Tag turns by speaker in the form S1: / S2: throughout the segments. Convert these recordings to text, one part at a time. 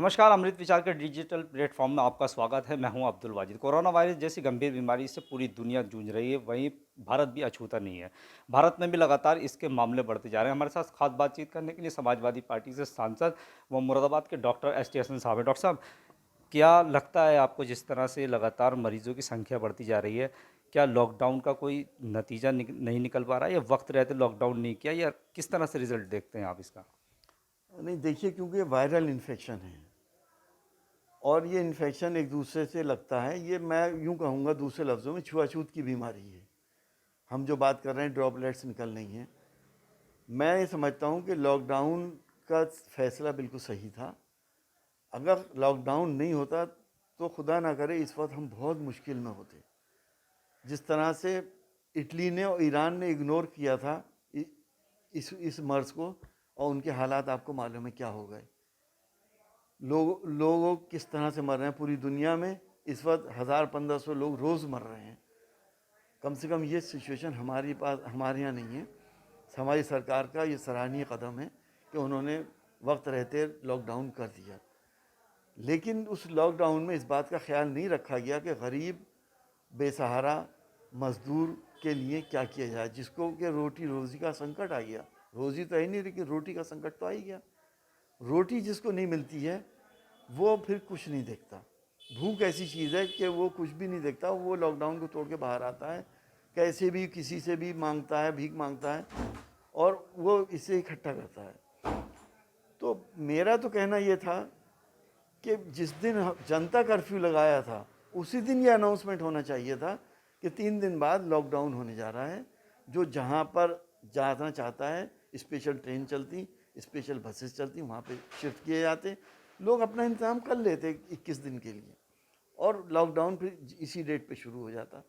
S1: नमस्कार, अमृत विचार के डिजिटल प्लेटफॉर्म में आपका स्वागत है। मैं हूं अब्दुल वाजिद। कोरोना वायरस जैसी गंभीर बीमारी से पूरी दुनिया जूझ रही है, वहीं भारत भी अछूता नहीं है। भारत में भी लगातार इसके मामले बढ़ते जा रहे हैं। हमारे साथ खास बातचीत करने के लिए समाजवादी पार्टी से सांसद व मुरादाबाद के डॉक्टर एस टी हसन साहब हैं। डॉक्टर साहब, क्या लगता है आपको, जिस तरह से लगातार मरीजों की संख्या बढ़ती जा रही है, क्या लॉकडाउन का कोई नतीजा नहीं निकल पा रहा है, या वक्त रहते लॉकडाउन नहीं किया, या किस तरह से रिजल्ट देखते हैं आप इसका?
S2: नहीं, देखिए, क्योंकि ये वायरल इन्फेक्शन है और ये इन्फेक्शन एक दूसरे से लगता है। ये मैं यूं कहूँगा दूसरे लफ्ज़ों में छुआछूत की बीमारी है। हम जो बात कर रहे हैं ड्रॉपलेट्स निकल रही हैं। मैं ये समझता हूँ कि लॉकडाउन का फैसला बिल्कुल सही था। अगर लॉकडाउन नहीं होता तो खुदा ना करे इस वक्त हम बहुत मुश्किल में होते। जिस तरह से इटली ने और ईरान ने इग्नोर किया था इस मर्ज को, और उनके हालात आपको मालूम है क्या हो गए। लोग किस तरह से मर रहे हैं पूरी दुनिया में। इस वक्त 1000-1500 लोग रोज़ मर रहे हैं। कम से कम ये सिचुएशन हमारे यहाँ नहीं है। हमारी सरकार का ये सराहनीय कदम है कि उन्होंने वक्त रहते लॉकडाउन कर दिया। लेकिन उस लॉकडाउन में इस बात का ख्याल नहीं रखा गया कि गरीब बेसहारा मजदूर के लिए क्या किया जाए, जिसको कि रोटी रोज़ी का संकट आ गया। रोज़ी तो है ही नहीं, लेकिन रोटी का संकट तो आ ही गया। रोटी जिसको नहीं मिलती है वो फिर कुछ नहीं देखता। भूख ऐसी चीज़ है कि वो कुछ भी नहीं देखता। वो लॉकडाउन को तोड़ के बाहर आता है, कैसे भी किसी से भी मांगता है, भीख मांगता है और वो इसे इकट्ठा करता है। तो मेरा तो कहना ये था कि जिस दिन जनता कर्फ्यू लगाया था उसी दिन ये अनाउंसमेंट होना चाहिए था कि 3 दिन बाद लॉकडाउन होने जा रहा है। जो जहाँ पर जाना चाहता है स्पेशल ट्रेन चलती, स्पेशल बसेस चलती, वहाँ पे शिफ्ट किए जाते, लोग अपना इंतज़ाम कर लेते 21 दिन के लिए, और लॉकडाउन फिर इसी डेट पे शुरू हो जाता।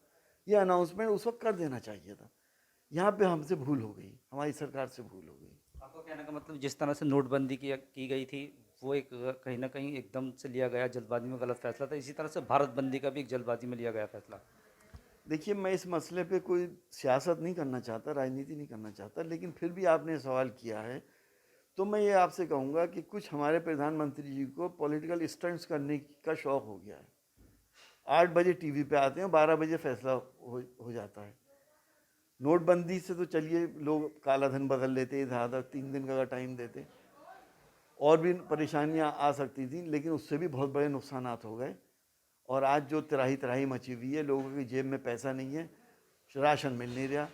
S2: ये अनाउंसमेंट उस वक्त कर देना चाहिए था। यहाँ पे हमसे भूल हो गई, हमारी सरकार से भूल हो गई।
S1: आपका कहने का मतलब, जिस तरह से नोटबंदी की गई थी, वो एक कहीं ना कहीं एकदम से लिया गया जल्दबाजी में गलत फैसला था। इसी तरह से भारत बंदी का भी एक जल्दबाजी में लिया गया फैसला।
S2: देखिए, मैं इस मसले पे कोई सियासत नहीं करना चाहता, राजनीति नहीं करना चाहता, लेकिन फिर भी आपने सवाल किया है तो मैं ये आपसे कहूँगा कि कुछ हमारे प्रधानमंत्री जी को पॉलिटिकल स्टंट्स करने का शौक़ हो गया है। 8 बजे टीवी पे आते हैं, 12 बजे फैसला हो जाता है। नोटबंदी से तो चलिए लोग काला धन बदल लेते, इधर उधर 3 दिन का टाइम देते, और भी परेशानियां आ सकती थी, लेकिन उससे भी बहुत बड़े नुकसानात हो गए। और आज जो त्राही त्राही मची हुई है, लोगों की जेब में पैसा नहीं है, राशन मिल नहीं रहा।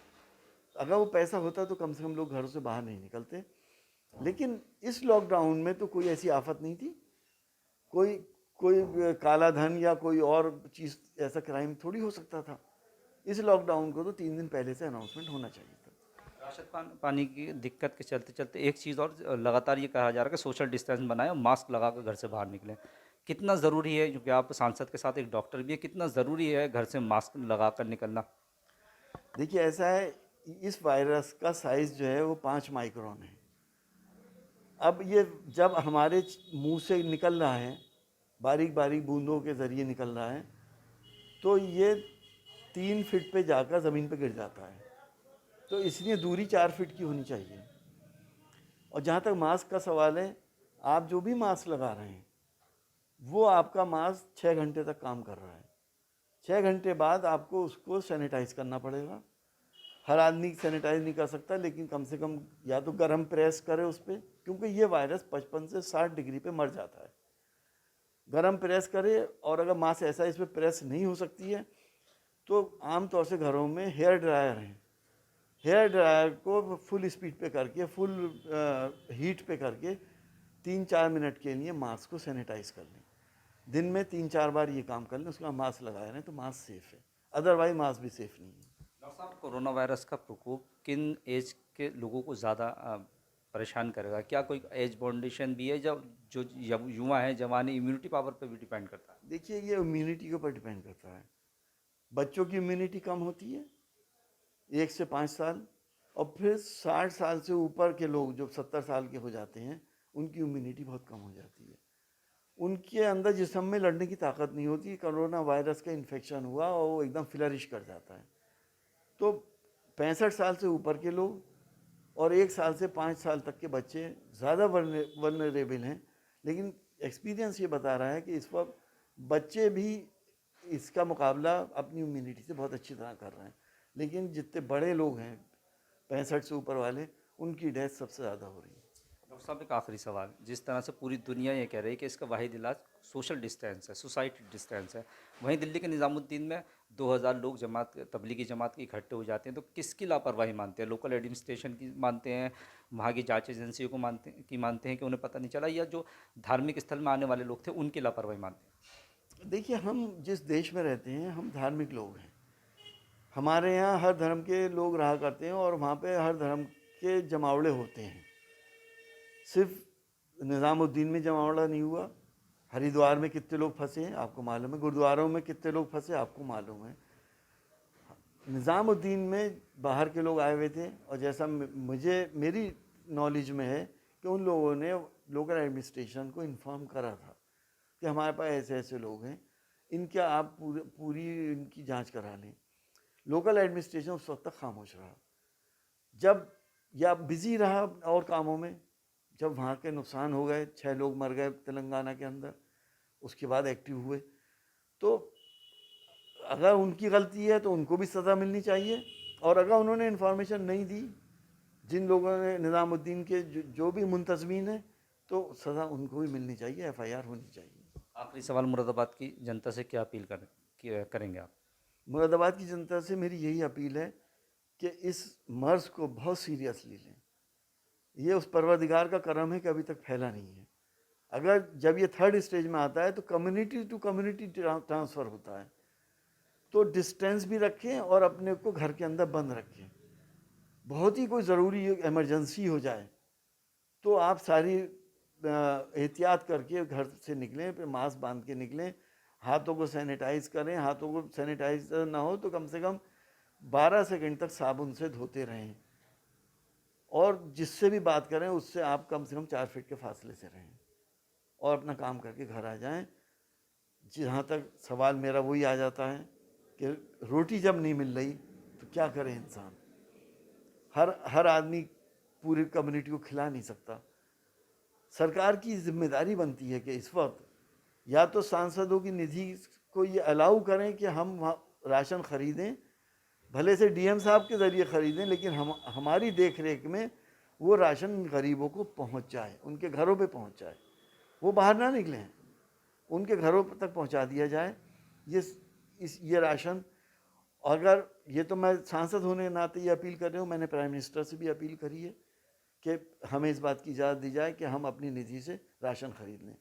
S2: अगर वो पैसा होता तो कम से कम लोग घरों से बाहर नहीं निकलते। लेकिन इस लॉकडाउन में तो कोई ऐसी आफत नहीं थी। कोई कोई काला धन या कोई और चीज़, ऐसा क्राइम थोड़ी हो सकता था। इस लॉकडाउन को तो 3 दिन पहले से अनाउंसमेंट होना चाहिए था।
S1: पानी की दिक्कत के चलते चलते एक चीज़ और लगातार ये कहा जा रहा है कि सोशल डिस्टेंस बनाएं और मास्क लगा कर घर से बाहर निकलें। कितना ज़रूरी है, क्योंकि आप सांसद के साथ एक डॉक्टर भी है, कितना ज़रूरी है घर से मास्क लगा कर निकलना?
S2: देखिए, ऐसा है, इस वायरस का साइज़ जो है वो 5 माइक्रोन है। अब ये जब हमारे मुंह से निकल रहा है, बारीक बारीक बूंदों के ज़रिए निकल रहा है, तो ये 3 फीट पे जाकर ज़मीन पे गिर जाता है। तो इसलिए दूरी 4 फीट की होनी चाहिए। और जहाँ तक मास्क का सवाल है, आप जो भी मास्क लगा रहे हैं वो आपका मास्क 6 घंटे तक काम कर रहा है। 6 घंटे बाद आपको उसको सैनिटाइज करना पड़ेगा। हर आदमी सैनिटाइज नहीं कर सकता, लेकिन कम से कम या तो गर्म प्रेस करे उस पर, क्योंकि ये वायरस 55 से 60 डिग्री पे मर जाता है। गर्म प्रेस करे, और अगर मास्क ऐसा इस पर प्रेस नहीं हो सकती है तो आमतौर से घरों में हेयर ड्रायर हैं, हेयर ड्रायर को फुल स्पीड पे करके, फुल हीट पे करके 3-4 मिनट के लिए मास्क को सैनिटाइज कर लें। दिन में 3-4 बार ये काम कर लें, उसके बाद मास्क लगाए रहें, तो मास्क सेफ़ है। अदरवाइज मास्क भी सेफ़ नहीं है।
S1: डॉक्टर साहब, कोरोना वायरस का प्रकोप किन एज के लोगों को ज़्यादा परेशान करेगा? क्या कोई एज बाउंडेशन भी है, जब जो युवा है, जवान है, इम्यूनिटी पावर पर भी डिपेंड करता है?
S2: देखिए, ये इम्यूनिटी के ऊपर डिपेंड करता है। बच्चों की इम्यूनिटी कम होती है, 1 से 5 साल, और फिर 60 साल से ऊपर के लोग जो 70 साल के हो जाते हैं, उनकी इम्यूनिटी बहुत कम हो जाती है। उनके अंदर जिस्म में लड़ने की ताकत नहीं होती। कोरोना वायरस का इन्फेक्शन हुआ और वो एकदम फ्लरिश कर जाता है। तो 65 साल से ऊपर के लोग और 1 साल से 5 साल तक के बच्चे ज़्यादा वनरेबल हैं। लेकिन एक्सपीरियंस ये बता रहा है कि इस वक्त बच्चे भी इसका मुकाबला अपनी इम्यूनिटी से बहुत अच्छी तरह कर रहे हैं, लेकिन जितने बड़े लोग हैं 65 से ऊपर वाले, उनकी डेथ सबसे ज़्यादा हो रही है।
S1: डॉक्टर साहब एक आखिरी सवाल, जिस तरह से पूरी दुनिया ये कह रही है कि इसका वाहिद इलाज सोशल डिस्टेंस है, सोसाइटी डिस्टेंस है, वहीं दिल्ली के निज़ामुद्दीन में 2000 लोग जमात तबलीगी जमात के इकट्ठे हो जाते हैं, तो किसकी लापरवाही मानते हैं? लोकल एडमिनिस्ट्रेशन की मानते हैं, वहाँ की जांच एजेंसियों को मानते हैं कि उन्हें पता नहीं चला, या जो धार्मिक स्थल में आने वाले लोग थे उनकी लापरवाही मानते हैं?
S2: देखिए, हम जिस देश में रहते हैं, हम धार्मिक लोग हैं। हमारे यहाँ हर धर्म के लोग रहा करते हैं और वहाँ पे हर धर्म के जमावड़े होते हैं। सिर्फ निज़ामुद्दीन में जमावड़ा नहीं हुआ, हरिद्वार में कितने लोग फंसे हैं आपको मालूम है, गुरुद्वारों में कितने लोग फंसे आपको मालूम है। निज़ामुद्दीन में बाहर के लोग आए हुए थे, और जैसा मुझे मेरी नॉलेज में है कि उन लोगों ने लोकल एडमिनिस्ट्रेशन को इन्फॉर्म करा था कि हमारे पास ऐसे ऐसे लोग हैं, इनका आप पूरी इनकी जांच करा लें। लोकल एडमिनिस्ट्रेशन उस वक्त तक खामोश रहा, जब या बिज़ी रहा और कामों में। जब वहाँ के नुकसान हो गए, 6 लोग मर गए तेलंगाना के अंदर, उसके बाद एक्टिव हुए। तो अगर उनकी गलती है तो उनको भी सज़ा मिलनी चाहिए, और अगर उन्होंने इन्फॉर्मेशन नहीं दी जिन लोगों ने निज़ामुद्दीन के जो भी मुंतज़मीन हैं, तो सज़ा उनको भी मिलनी चाहिए, FIR होनी चाहिए।
S1: आखिरी सवाल, मुरादाबाद की जनता से क्या अपील करेंगे आप?
S2: मुरादाबाद की जनता से मेरी यही अपील है कि इस मर्ज़ को बहुत सीरियसली लें। ये उस परवरदिगार का करम है कि अभी तक फैला नहीं है। अगर जब ये 3rd स्टेज में आता है तो कम्युनिटी टू कम्युनिटी ट्रांसफ़र होता है, तो डिस्टेंस भी रखें और अपने को घर के अंदर बंद रखें। बहुत ही कोई ज़रूरी इमरजेंसी हो जाए तो आप सारी एहतियात करके घर से निकलें, फिर मास्क बांध के निकलें, हाथों को सैनिटाइज करें। हाथों को सैनिटाइज ना हो तो कम से कम 12 सेकंड तक साबुन से धोते रहें, और जिससे भी बात करें उससे आप कम से कम 4 फीट के फासले से रहें, और अपना काम करके घर आ जाएं। जहाँ तक सवाल मेरा वही आ जाता है कि रोटी जब नहीं मिल रही तो क्या करे इंसान। हर आदमी पूरी कम्युनिटी को खिला नहीं सकता। सरकार की जिम्मेदारी बनती है कि इस वक्त या तो सांसदों की निधि को ये अलाउ करें कि हम राशन ख़रीदें, भले से DM साहब के ज़रिए ख़रीदें, लेकिन हमारी देख रेख में वो राशन गरीबों को पहुंच जाए, उनके घरों पे पहुंच जाए, वो बाहर ना निकलें, उनके घरों तक पहुंचा दिया जाए ये राशन। अगर ये तो मैं सांसद होने के नाते ये अपील कर रहा हूँ, मैंने प्राइम मिनिस्टर से भी अपील करी है कि हमें इस बात की इजाज़त दी जाए कि हम अपनी निधि से राशन खरीद लें।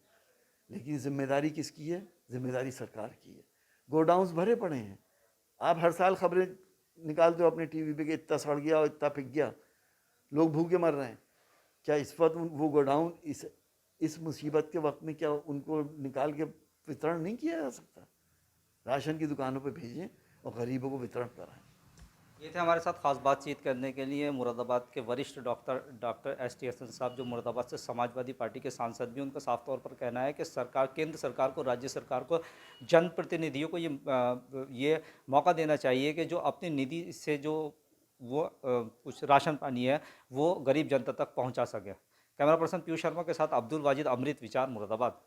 S2: लेकिन जिम्मेदारी किसकी है? जिम्मेदारी सरकार की है। गोडाउन्स भरे पड़े हैं, आप हर साल खबरें निकालते हो अपने TV पे कि इतना सड़ गया और इतना पिक गया, लोग भूखे मर रहे हैं। क्या इस वक्त वो गोडाउन इस मुसीबत के वक्त में क्या उनको निकाल के वितरण नहीं किया जा सकता? राशन की दुकानों पे भेजें और गरीबों को वितरण कराएं।
S1: ये थे हमारे साथ खास बातचीत करने के लिए मुरादाबाद के वरिष्ठ डॉक्टर ST हसन साहब, जो मुरादाबाद से समाजवादी पार्टी के सांसद भी। उनका साफ तौर पर कहना है कि सरकार, केंद्र सरकार को, राज्य सरकार को, जनप्रतिनिधियों को ये मौका देना चाहिए कि जो अपनी निधि से जो वो कुछ राशन पानी है वो गरीब जनता तक पहुंचा सके। कैमरा पर्सन पीयूष शर्मा के साथ अब्दुल वाजिद, अमृत विचार, मुरादाबाद।